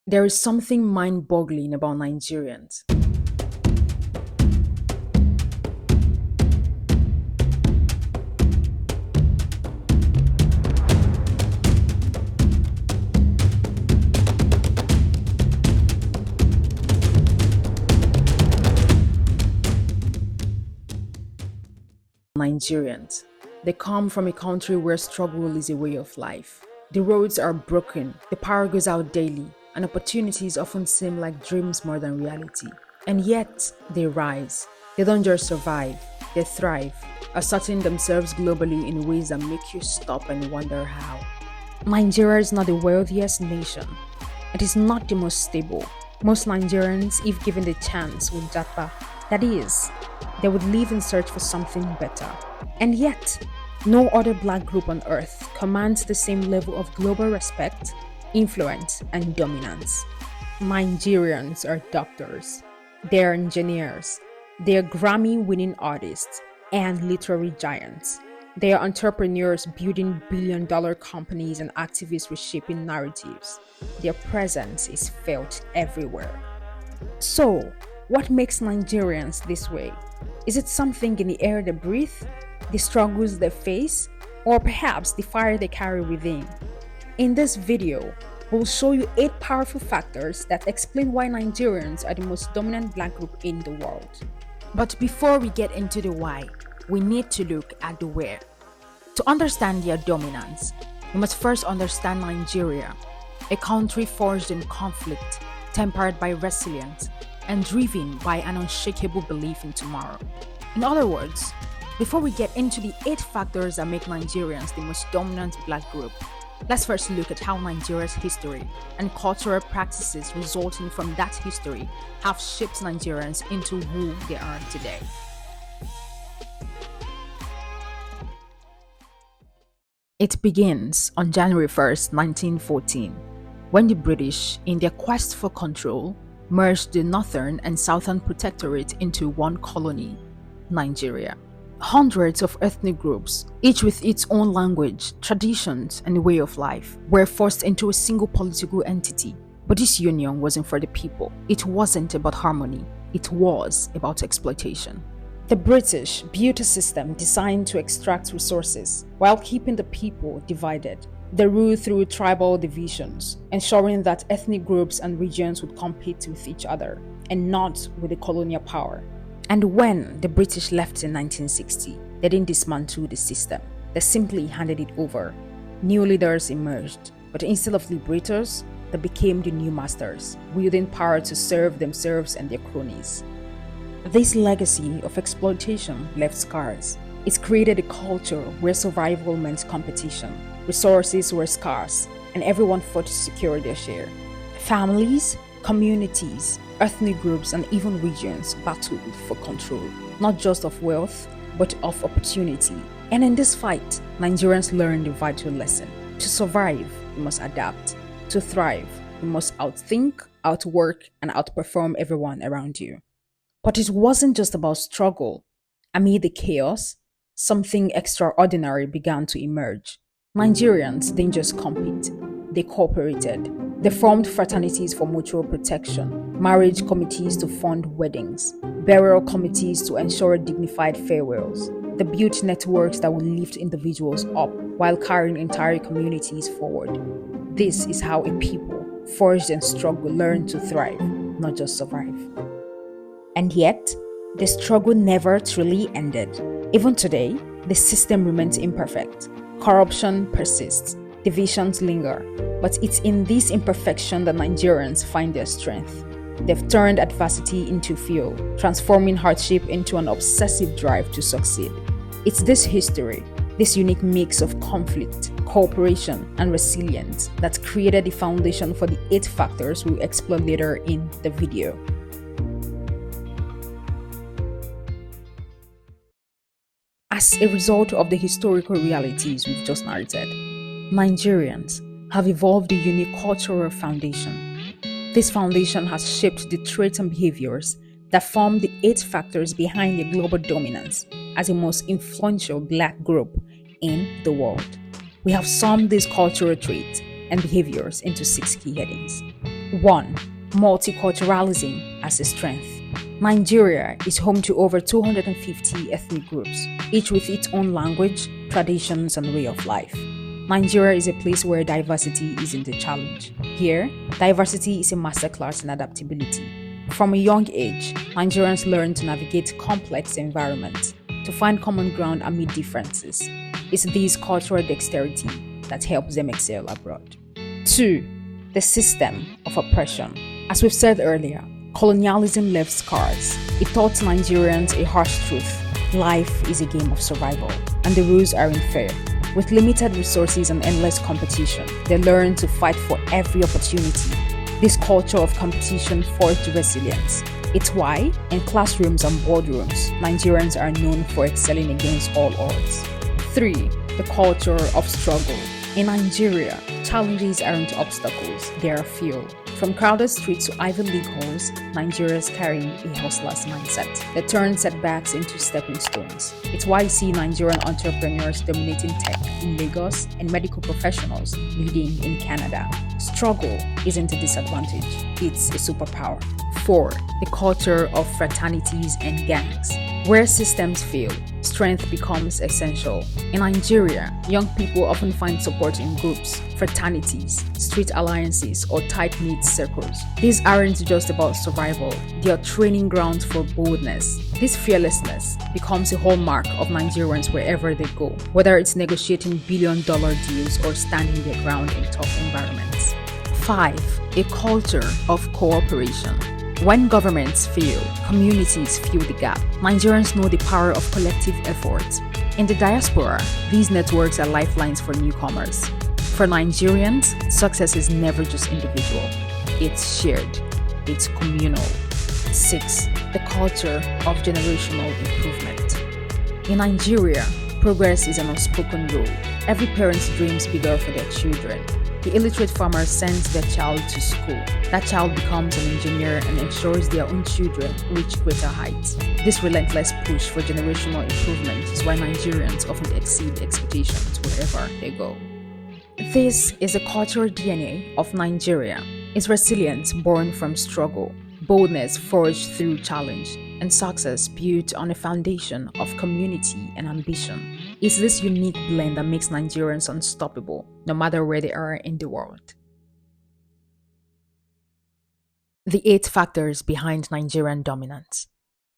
There is something mind boggling about Nigerians. Nigerians. They come from a country where struggle is a way of life. The roads are broken, the power goes out daily, and opportunities often seem like dreams more than reality. And yet, they rise. They don't just survive, they thrive, asserting themselves globally in ways that make you stop and wonder how. Nigeria is not the wealthiest nation. It is not the most stable. Most Nigerians, if given the chance, would japa. That is, they would live in search for something better. And yet, no other black group on earth commands the same level of global respect, influence, and dominance. Nigerians are doctors, they're engineers, they're Grammy winning artists, and literary giants. They are entrepreneurs building billion-dollar companies and activists reshaping narratives. Their presence is felt everywhere. So, what makes Nigerians this way? Is it something in the air they breathe, the struggles they face, or perhaps the fire they carry within? In this video, we'll show you 8 powerful factors that explain why Nigerians are the most dominant black group in the world. But before we get into the why, we need to look at the where. To understand their dominance, we must first understand Nigeria, a country forged in conflict, tempered by resilience, and driven by an unshakable belief in tomorrow. In other words, before we get into the 8 factors that make Nigerians the most dominant black group, let's first look at how Nigeria's history and cultural practices resulting from that history have shaped Nigerians into who they are today. It begins on January 1st, 1914, when the British, in their quest for control, merged the northern and southern protectorate into one colony, Nigeria. Hundreds of ethnic groups, each with its own language, traditions, and way of life, were forced into a single political entity. But this union wasn't for the people. It wasn't about harmony. It was about exploitation. The British built a system designed to extract resources while keeping the people divided. They ruled through tribal divisions, ensuring that ethnic groups and regions would compete with each other and not with the colonial power. And when the British left in 1960, they didn't dismantle the system. They simply handed it over. New leaders emerged, but instead of liberators, they became the new masters, wielding power to serve themselves and their cronies. This legacy of exploitation left scars. It created a culture where survival meant competition. Resources were scarce, and everyone fought to secure their share. Families, communities, ethnic groups, and even regions battled for control, not just of wealth, but of opportunity. And in this fight, Nigerians learned a vital lesson. To survive, you must adapt. To thrive, you must outthink, outwork, and outperform everyone around you. But it wasn't just about struggle. Amid the chaos, something extraordinary began to emerge. Nigerians didn't just compete, they cooperated. They formed fraternities for mutual protection, marriage committees to fund weddings, burial committees to ensure dignified farewells. They built networks that would lift individuals up while carrying entire communities forward. This is how a people, forged in struggle, learn to thrive, not just survive. And yet, the struggle never truly ended. Even today, the system remains imperfect. Corruption persists, divisions linger, but it's in this imperfection that Nigerians find their strength. They've turned adversity into fuel, transforming hardship into an obsessive drive to succeed. It's this history, this unique mix of conflict, cooperation, and resilience that created the foundation for the 8 factors we'll explore later in the video. As a result of the historical realities we've just narrated, Nigerians have evolved a unique cultural foundation. This foundation has shaped the traits and behaviors that form the 8 factors behind their global dominance as the most influential black group in the world. We have summed these cultural traits and behaviors into 6 key headings. 1. Multiculturalism as a strength. Nigeria is home to over 250 ethnic groups, each with its own language, traditions, and way of life. Nigeria is a place where diversity isn't a challenge. Here, diversity is a masterclass in adaptability. From a young age, Nigerians learn to navigate complex environments, to find common ground amid differences. It's this cultural dexterity that helps them excel abroad. 2. The system of oppression. As we've said earlier, colonialism left scars. It taught Nigerians a harsh truth. Life is a game of survival, and the rules aren't fair. With limited resources and endless competition, they learn to fight for every opportunity. This culture of competition forged resilience. It's why, in classrooms and boardrooms, Nigerians are known for excelling against all odds. 3. The culture of struggle. In Nigeria, challenges aren't obstacles, they are fuel. From crowded streets to Ivy League halls, Nigerians carry a hustler's mindset. They turn setbacks into stepping stones. It's why you see Nigerian entrepreneurs dominating tech in Lagos and medical professionals leading in Canada. Struggle isn't a disadvantage, it's a superpower. 4. The culture of fraternities and gangs. Where systems fail, strength becomes essential. In Nigeria, young people often find support in groups, fraternities, street alliances, or tight-knit circles. These aren't just about survival, they are training grounds for boldness. This fearlessness becomes a hallmark of Nigerians wherever they go, whether it's negotiating billion-dollar deals or standing their ground in tough environments. 5. A culture of cooperation. When governments fail, communities fill the gap. Nigerians know the power of collective effort. In the diaspora, these networks are lifelines for newcomers. For Nigerians, success is never just individual. It's shared. It's communal. 6. The culture of generational improvement. In Nigeria, progress is an unspoken rule. Every parent dreams bigger for their children. The illiterate farmer sends their child to school. That child becomes an engineer and ensures their own children reach greater heights. This relentless push for generational improvement is why Nigerians often exceed expectations wherever they go. This is the cultural DNA of Nigeria. It's resilience born from struggle, boldness forged through challenge, and success built on a foundation of community and ambition. It's this unique blend that makes Nigerians unstoppable, no matter where they are in the world. The 8 factors behind Nigerian dominance.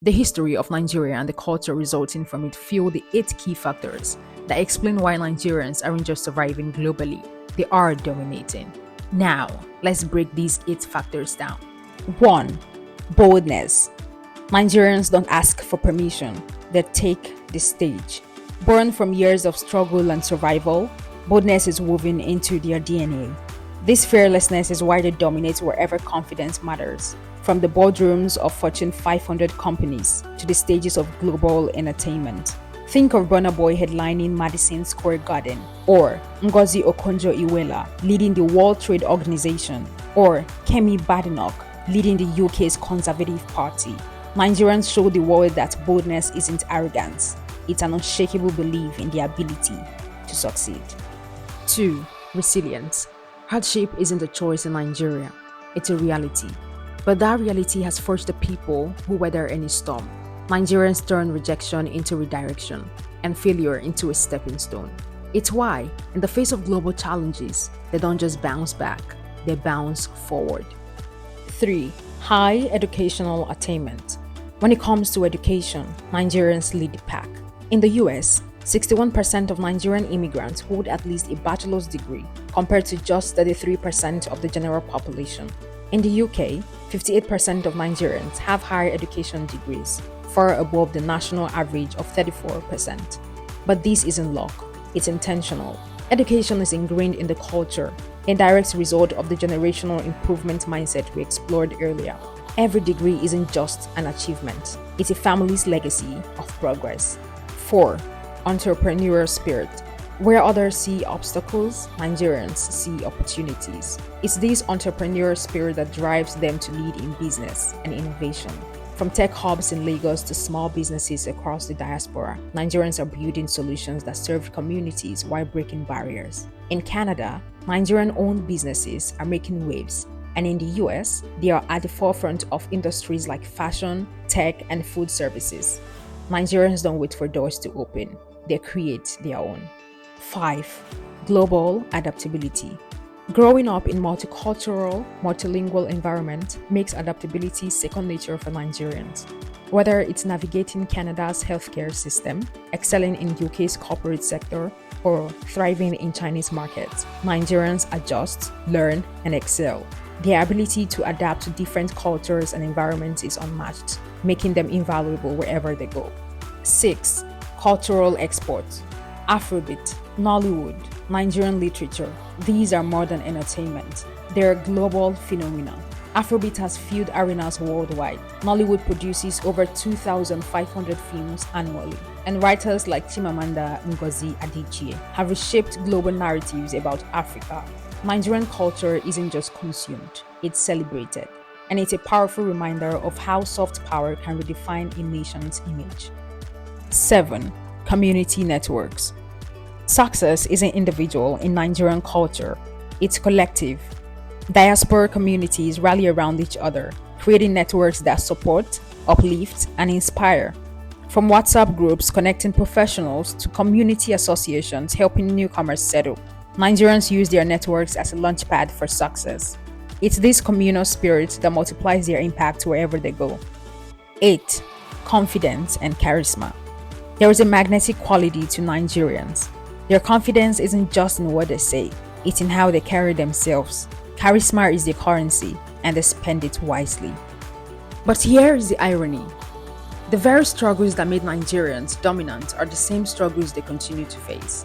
The history of Nigeria and the culture resulting from it fuel the 8 key factors that explain why Nigerians aren't just surviving globally, they are dominating. Now, let's break these 8 factors down. 1. Boldness. Nigerians don't ask for permission, they take the stage. Born from years of struggle and survival, boldness is woven into their DNA. This fearlessness is why they dominate wherever confidence matters, from the boardrooms of Fortune 500 companies to the stages of global entertainment. Think of Burna Boy headlining Madison Square Garden, or Ngozi Okonjo-Iweala leading the World Trade Organization, or Kemi Badenoch leading the UK's Conservative Party. Nigerians show the world that boldness isn't arrogance, it's an unshakable belief in their ability to succeed. 2. Resilience. Hardship isn't a choice in Nigeria, it's a reality. But that reality has forged the people who weather any storm. Nigerians turn rejection into redirection and failure into a stepping stone. It's why, in the face of global challenges, they don't just bounce back, they bounce forward. 3. High educational attainment. When it comes to education, Nigerians lead the pack. In the US, 61% of Nigerian immigrants hold at least a bachelor's degree, compared to just 33% of the general population. In the UK, 58% of Nigerians have higher education degrees, far above the national average of 34%. But this isn't luck, it's intentional. Education is ingrained in the culture, a direct result of the generational improvement mindset we explored earlier. Every degree isn't just an achievement, it's a family's legacy of progress. 4. Entrepreneurial spirit. Where others see obstacles, Nigerians see opportunities. It's this entrepreneurial spirit that drives them to lead in business and innovation. From tech hubs in Lagos to small businesses across the diaspora, Nigerians are building solutions that serve communities while breaking barriers. In Canada, Nigerian-owned businesses are making waves, And in the US, they are at the forefront of industries like fashion, tech, and food services. Nigerians don't wait for doors to open, they create their own. 5. Global adaptability. Growing up in multicultural, multilingual environment makes adaptability second nature for Nigerians. Whether it's navigating Canada's healthcare system, excelling in UK's corporate sector, or thriving in Chinese markets, Nigerians adjust, learn, and excel. Their ability to adapt to different cultures and environments is unmatched, making them invaluable wherever they go. 6. Cultural exports. Afrobeat, Nollywood, Nigerian literature. These are more than entertainment. They're global phenomena. Afrobeat has filled arenas worldwide. Nollywood produces over 2,500 films annually. And writers like Chimamanda Ngozi Adichie have reshaped global narratives about Africa. Nigerian culture isn't just consumed, it's celebrated. And it's a powerful reminder of how soft power can redefine a nation's image. 7. Community networks. Success isn't individual in Nigerian culture, it's collective. Diaspora communities rally around each other, creating networks that support, uplift, and inspire. From WhatsApp groups connecting professionals to community associations helping newcomers settle, Nigerians use their networks as a launchpad for success. It's this communal spirit that multiplies their impact wherever they go. 8. Confidence and charisma. There is a magnetic quality to Nigerians. Their confidence isn't just in what they say, it's in how they carry themselves. Charisma is their currency, and they spend it wisely. But here is the irony. The very struggles that made Nigerians dominant are the same struggles they continue to face.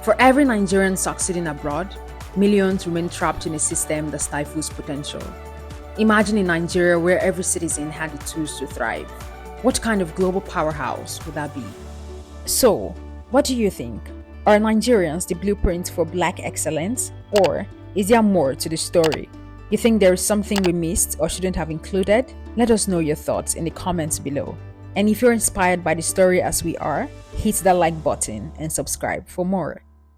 For every Nigerian succeeding abroad, millions remain trapped in a system that stifles potential. Imagine a Nigeria where every citizen had the tools to thrive. What kind of global powerhouse would that be? So, what do you think? Are Nigerians the blueprint for Black excellence, or is there more to the story? You think there is something we missed or shouldn't have included? Let us know your thoughts in the comments below. And if you're inspired by the story as we are, hit that like button and subscribe for more.